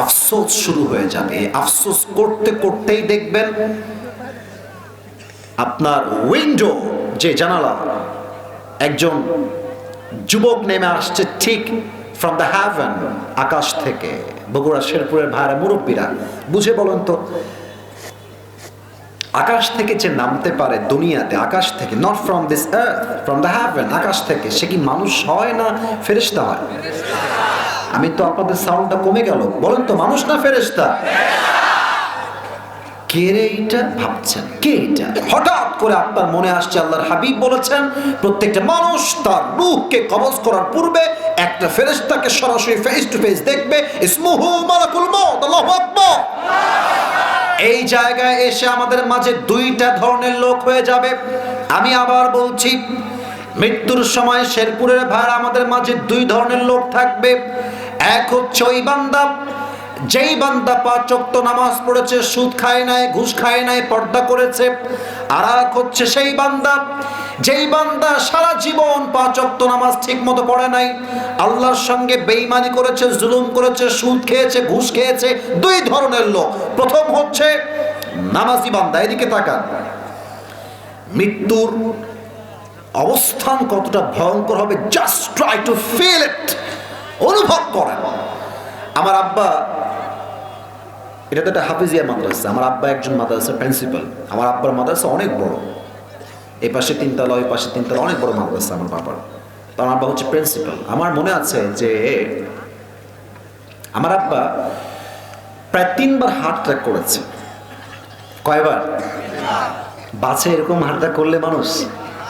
আফসোস শুরু হয়ে যাবে। আফসোস করতে করতেই দেখবেন আপনার উইন্ডো, যে জানালা, একজন যুবক নেমে আসছে ঠিক ফ্রম দ্য হ্যাভেন, আকাশ থেকে। বগুড়া শেরপুরের ভাইরা মুরব্বীরা বুঝে বলেন তো, আকাশ থেকে যে নামতে পারে দুনিয়াতে, আকাশ থেকে, not from this earth, from the heaven, আকাশ থেকে, সে কি মানুষ হয় না ফেরেশতা হয়? আমি তো আপনাদের সাউন্ডটা কমে গেল, বলেন তো মানুষ না ফেরেশতা? কে রে এইটা ভাবছেন, কে এটা? হঠাৎ করে আপনার মনে আসছে আল্লাহর হাবিব বলেছেন প্রত্যেকটা মানুষ তার রূহকে কবজ করার পূর্বে একটা ফেরেশতাকে সরাসরি ফেস টু ফেস দেখবে। ইসমুহু মালাকুল মউত। আল্লাহু আকবার। এই জায়গায় এসে আমাদের মাঝে দুইটা ধরনের লোক হয়ে যাবে। আমি আবার বলছি, মৃত্যুর সময় শেরপুরের ভাইরা আমাদের মাঝে দুই ধরনের লোক থাকবে। এক হচ্ছে ওই বান্দা, যেই বান্দা 5 ওয়াক্ত নামাজ পড়েছে, সুদ খায় নাই, ঘুষ খায় নাই, পর্দা করেছে। আর এক হচ্ছে সেই বান্দা, যেই বান্দা সারা জীবন 5 ওয়াক্ত নামাজ ঠিক মতো পড়ে নাই, আল্লাহর সঙ্গে বেঈমানি করেছে, জুলুম করেছে, সুদ খেয়েছে, ঘুষ খেয়েছে। দুই ধরনের লোক। প্রথম হচ্ছে নামাজি বান্দা। এদিকে তাকান, মৃত্যুর অবস্থান কতটা ভয়ঙ্কর হবে, just try to feel it, অনুভব করেন। আমার আব্বা, এটা তো একটা হাফিজিয়া মাদ্রাসা, আমার আব্বা একজন মাদ্রাসার প্রিন্সিপাল। আমার আব্বার মাদ্রাসা অনেক বড়, এই পাশে 3 তলা, ওই পাশে 3 তলা, অনেক বড় মাদ্রাসা আমার বাবার। তো আমার আব্বা হচ্ছে প্রিন্সিপাল। আমার মনে আছে যে আমার আব্বা প্রায় 3 বার হার্ট অ্যাটাক করেছে। কয়বার? বাঁচে এরকম হার্ট অ্যাটাক করলে মানুষ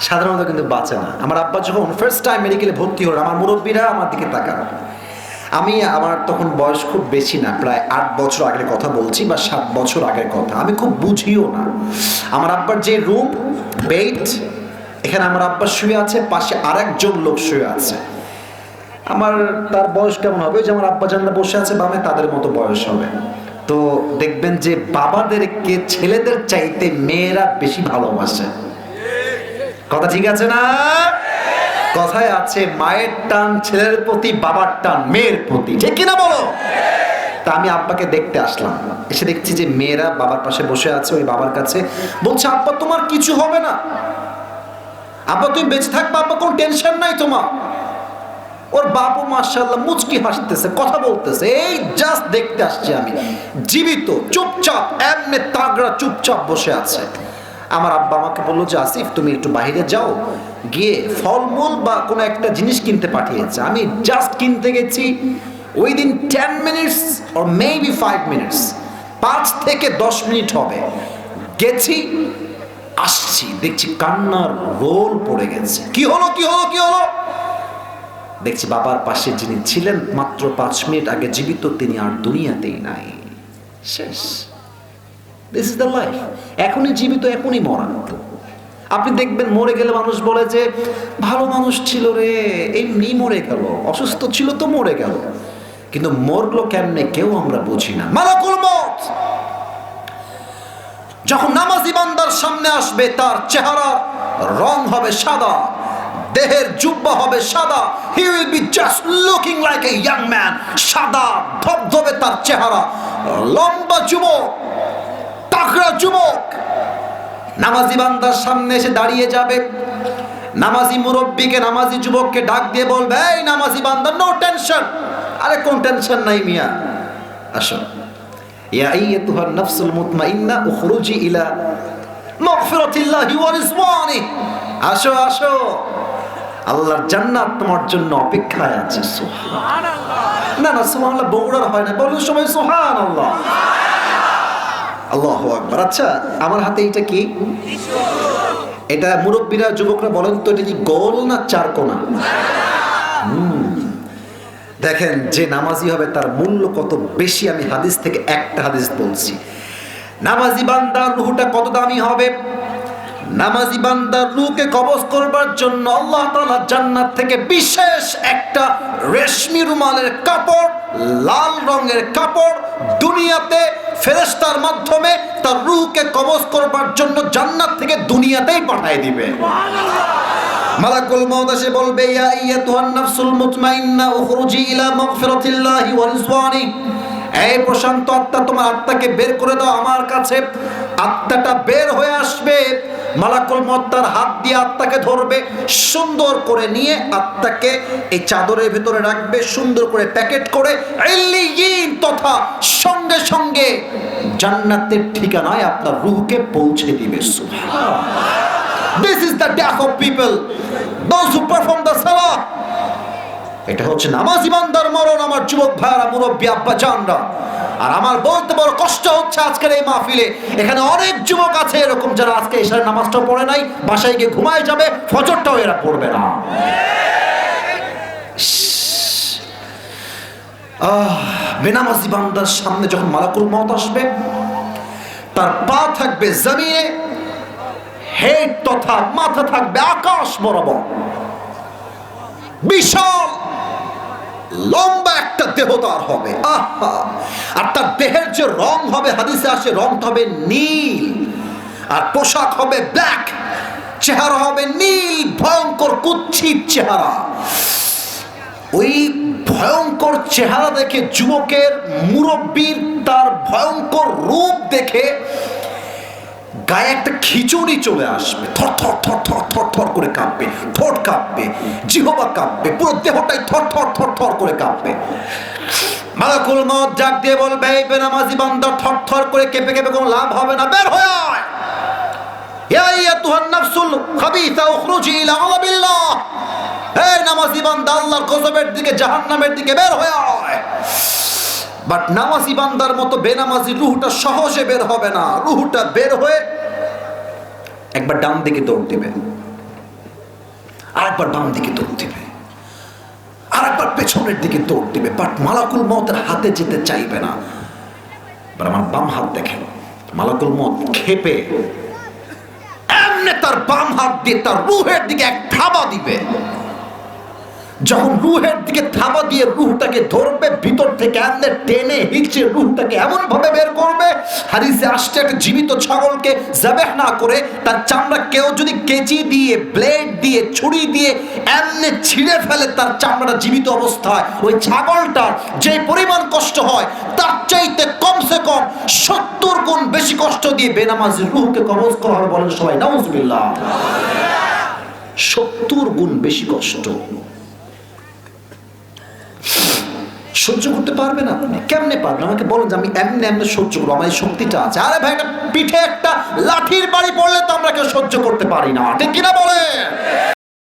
সাধারণত কিন্তু বাঁচে না। আমার আব্বা যখন ফার্স্ট টাইম মেডিকেলে ভর্তি হলো, আমার মুরব্বীরা আমার দিকে তাকান। আমার তখন বয়স খুব বেশি না, প্রায় 8 বছর আগের কথা বলছি, বা 7 বছর আগের কথা। আমি খুব বুঝিও না। আমার আব্বার যে রুম, বেড, এখানে আমার আব্বা শুয়ে আছে, পাশে আরেকজন লোক শুয়ে আছে। তার বয়স কেমন হবে? যে আমার আব্বা জানলা বসে আছে বামে, তাদের মতো বয়স হবে। তো দেখবেন যে বাবাদেরকে ছেলেদের চাইতে মেয়েরা বেশি ভালোবাসে। কথা ঠিক আছে না? কথায় আছে মায়ের টান ছেলের প্রতি, বাবার টান মেয়ের প্রতি, ঠিক কিনা বলো? তা আমি আব্বাকে দেখতে আসলাম, এসে দেখছি যে মেয়েরা বাবার পাশে বসে আছে, ওই বাবার কাছে বলছে, আব্বা তোমার কিছু হবে না, আব্বা তুমি বেঁচে থাকবা, আব্বা কোনো টেনশন নাই তোমার। ওর বাবু মাশাআল্লাহ মুচকি হাসতেছে, কথা বলতেছে। এই জাস্ট দেখতে আসছি আমি, জীবিত, চুপচাপ, এমনি তাগড়া চুপচাপ বসে আছে। আমার আব্বা আমাকে বললো যে আসিফ তুমি একটু বাইরে যাও, গিয়ে ফলমূল বা কোনো একটা জিনিস কিনতে পাঠিয়েছে। আমি জাস্ট কিনতে গেছি, within 10 minutes or maybe 5 minutes, 5 থেকে 10 মিনিট হবে, গেছি, আসছি, দেখছি কান্নার রোল পড়ে গেছে। কি হলো কি হলো কি হলো? দেখছি বাবার পাশে যিনি ছিলেন মাত্র 5 মিনিট আগে জীবিত, তিনি আর দুনিয়াতেই নাই, শেষ। This is the life. এখনই জীবিত, এখনই মরা। আপনি দেখবেন মরে গেলে মানুষ বলে যে ভালো মানুষ ছিল রে, এমনি মরে গেল, অসুস্থ ছিল তো মরে গেল। কিন্তু মরলো কেমনে কেউ আমরা বুঝি না। মালাকুল মউত যখন নামাজি বান্দার সামনে আসবে, তার চেহারা রং হবে সাদা, দেহের জুব্বা হবে সাদা, he will be just looking like a young man, সাদা ধবধবে তার চেহারা, লম্বা যুবক, তাগড়া যুবক। নামাজি বান্দার সামনে এসে দাঁড়িয়ে যাবে, নামাজি মুরব্বীকে, নামাজি যুবককে ডাক দিয়ে বলবে, এই নামাজি বান্দা, নো টেনশন। আরে কোন টেনশন নাই মিয়া, আসো, ইয়া আইয়াতুহান নাফসুল মুতমাইন্না উখরুজি ইলা মাগফিরাতিল্লাহি ওয়া রিজওয়ানি। আসো আসো, আল্লাহর জান্নাত তোমার জন্য অপেক্ষায় আছে। সুবহানাল্লাহ। না না, সুবহানাল্লাহ বগুড়ার হয় না, বলুন সবাই সুবহানাল্লাহ। আল্লাহু আকবার। আচ্ছা, আমার হাতে এটা কি? এটা মুরব্বীরা, যুবকরা বলেন তো, এটা কি গোল না চারকোনা? দেখেন, যে নামাজি হবে তার মূল্য কত বেশি। আমি হাদিস থেকে একটা হাদিস বলছি, নামাজি বান্দার রূহটা কত দামি হবে। নামাজি বান্দার রূহকে কবজ করবার জন্য আল্লাহ তাআলা জান্নাত থেকে বিশেষ একটা রেশমি রুমালের কাপড়, লাল রঙের কাপড়, দুনিয়াতে ফেরেশতার মাধ্যমে তার রূহকে কবজ করবার জন্য জান্নাত থেকে দুনিয়াতেই পাঠিয়ে দিবে। মালাকুল মউত এসে বলবে, ইয়া আইয়াতুহান নাফসুল মুতমাইন্না উখরুজি ইলা মাগফিরাতিল্লাহি ওয়া রিজওয়ানি। এই প্রশান্ত আত্মা, তোমার আত্মাকে বের করে দাও আমার কাছে। আত্মাটা বের হয়ে আসবে, মালাকুল মউত তার হাত দিয়ে আত্মাকে ধরবে, সুন্দর করে নিয়ে আত্মাকে এই চাদরের ভিতরে রাখবে, সুন্দর করে প্যাকেট করে ইল্লিয়িন তথা সঙ্গে সঙ্গে জান্নাতের ঠিকানায় আপনার রূহকে পৌঁছে দিবে। সুবহানাল্লাহ। This is the death of people, those who perform the salah. এটা হচ্ছে নামাজি বান্দার মরণ, আমার যুবক ভাইরা, মুরব্বী আব্বা জানরা। আর আমার বলতে বড় কষ্ট হচ্ছে আজকের এই মাহফিলে এখানে অনেক যুবক আছে এরকম যারা আজকে ইশারের নামাজটাও পড়ে নাই, বাসায় গিয়ে ঘুমায় যাবে, ফজরটাও এরা পড়বে না। বেনামাজি বান্দার সামনে যখন মালাকুল মউত আসবে, তার পা থাকবে জমিনে, হেড তথা মাথা থাকবে আকাশ বরাবর। বিশাল লম্বা একটা দেহ তার হবে, আর তার দেহের যে রং হবে, হাদিসে আসে রংটা হবে নীল, আর পোশাক হবে ব্ল্যাক, চেহারা হবে নীল, ভয়ঙ্কর কুৎসিত চেহারা। ওই ভয়ঙ্কর চেহারা দেখে যুবকের, মুরব্বীর তার ভয়ঙ্কর রূপ দেখে গায়ে একটা খিচুড়ি চলে আসবে, থর থর থর থর থর থর করে কাঁপবে, ঠোঁট কাঁপবে, জিহ্বা কাঁপবে, পুরো দেহটাই থর থর থর থর করে কাঁপবে। মালাকুল মউত ডাক দিয়ে বলবে, এই বেনামাজি বান্দা, থর থর করে কেঁপে কেঁপে কোনো লাভ হবে না, বের হয়ে আয়। ইয়া আইয়াতুহান নাফসুল খাবিসা উখরুজি ইলা আযাবিল্লাহ। এই নামাজি বান্দা, আল্লাহর গজবের দিকে, জাহান্নামের দিকে বের হয়ে আয়। বাট নামাজি বান্দার মতো বেনামাজি রুহটা সহজে বের হবে না। রুহটা বের হয়ে একবার ডান দিকে দৌড় দিবে, আরেকবার বাম দিকে দৌড় দিবে, আরেকবার পেছনের দিকে দৌড় দিবে, বাট মালাকুল মউতের হাতে যেতে চাইবে না। এবার আমার বাম হাত দেখেন, মালাকুল মউত ক্ষেপে এমনি তার বাম হাত দিয়ে তার রুহের দিকে এক থাবা দিবে। যখন রুহের দিকে থাবা দিয়ে রুহটাকে ধরবে, ভিতর থেকে এমনি টেনে হিচড়ে রুহটাকে এমন ভাবে বের করবে, হাদিসে আসছে একটা জীবিত ছাগলকে যাবেহ না করে তার চামড়া কেউ যদি কেচি দিয়ে, ব্লেড দিয়ে, ছুরি দিয়ে এমনি ছিঁড়ে ফেলে তার চামড়াটা জীবিত অবস্থায়, ওই ছাগলটার যে পরিমাণ কষ্ট হয় তার চাইতে কমসে কম 70 গুণ বেশি কষ্ট দিয়ে বেনামাজির রুহকে কবজ করা হবে। বলেন সবাই নাউজুবিল্লাহ। 70 গুণ বেশি কষ্ট সহ্য করতে পারবেন আপনি? কেমনে পারবেন আমাকে বলেন, যে আমি এমনি এমনি সহ্য করবো, আমার এই শক্তিটা আছে? আরে ভাই, একটা পিঠে একটা লাঠির বাড়ি পড়লে তো আমরা কেউ সহ্য করতে পারি না, ঠিক কিনা বলে?